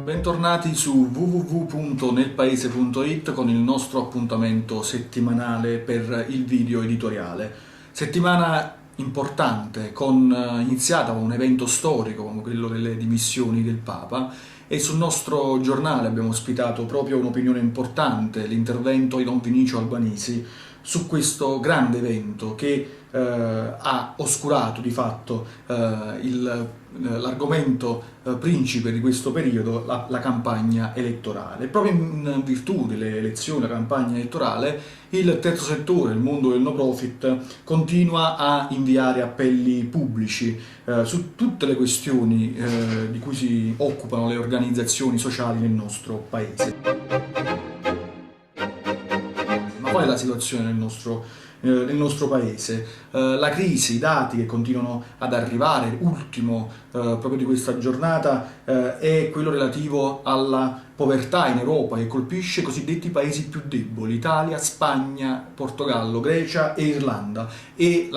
Bentornati su www.nelpaese.it con il nostro appuntamento settimanale per il video editoriale. Settimana importante, iniziata con un evento storico come quello delle dimissioni del Papa, e sul nostro giornale abbiamo ospitato proprio un'opinione importante, l'intervento di Don Vinicio Albanesi su questo grande evento che ha oscurato di fatto l'argomento principe di questo periodo, la campagna elettorale. Proprio in virtù delle elezioni, la campagna elettorale, il terzo settore, il mondo del no profit, continua a inviare appelli pubblici su tutte le questioni di cui si occupano le organizzazioni sociali nel nostro paese. Ma qual è la situazione nel nostro paese? La crisi, i dati che continuano ad arrivare, ultimo proprio di questa giornata, è quello relativo alla povertà in Europa, che colpisce i cosiddetti paesi più deboli: Italia, Spagna, Portogallo, Grecia e Irlanda, e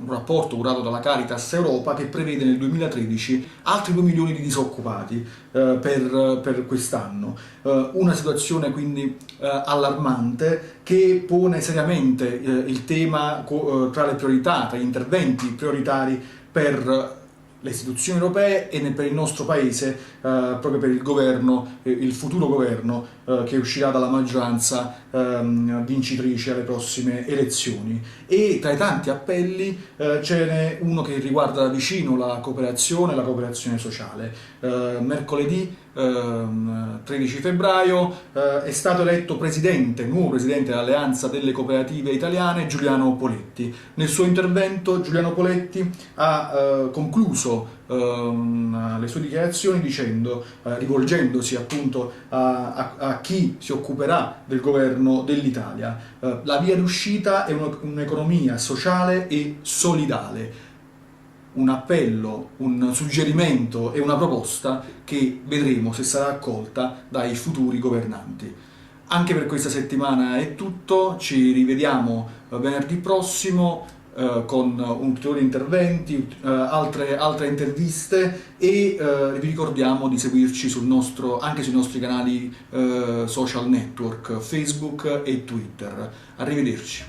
un rapporto curato dalla Caritas Europa che prevede nel 2013 altri 2 milioni di disoccupati per quest'anno. Una situazione quindi allarmante, che pone seriamente il tema tra le priorità, tra gli interventi prioritari per le istituzioni europee e per il nostro paese, proprio per il governo, il futuro governo che uscirà dalla maggioranza vincitrice alle prossime elezioni. E tra i tanti appelli ce n'è uno che riguarda da vicino la cooperazione sociale. Mercoledì 13 febbraio è stato eletto nuovo presidente dell'Alleanza delle Cooperative Italiane, Giuliano Poletti. Nel suo intervento Giuliano Poletti ha concluso le sue dichiarazioni rivolgendosi appunto a chi si occuperà del governo dell'Italia. La via d'uscita è un'economia sociale e solidale. Un appello, un suggerimento e una proposta che vedremo se sarà accolta dai futuri governanti. Anche per questa settimana è tutto, ci rivediamo venerdì prossimo con ulteriori interventi, altre interviste, e vi ricordiamo di seguirci anche sui nostri canali social network, Facebook e Twitter. Arrivederci.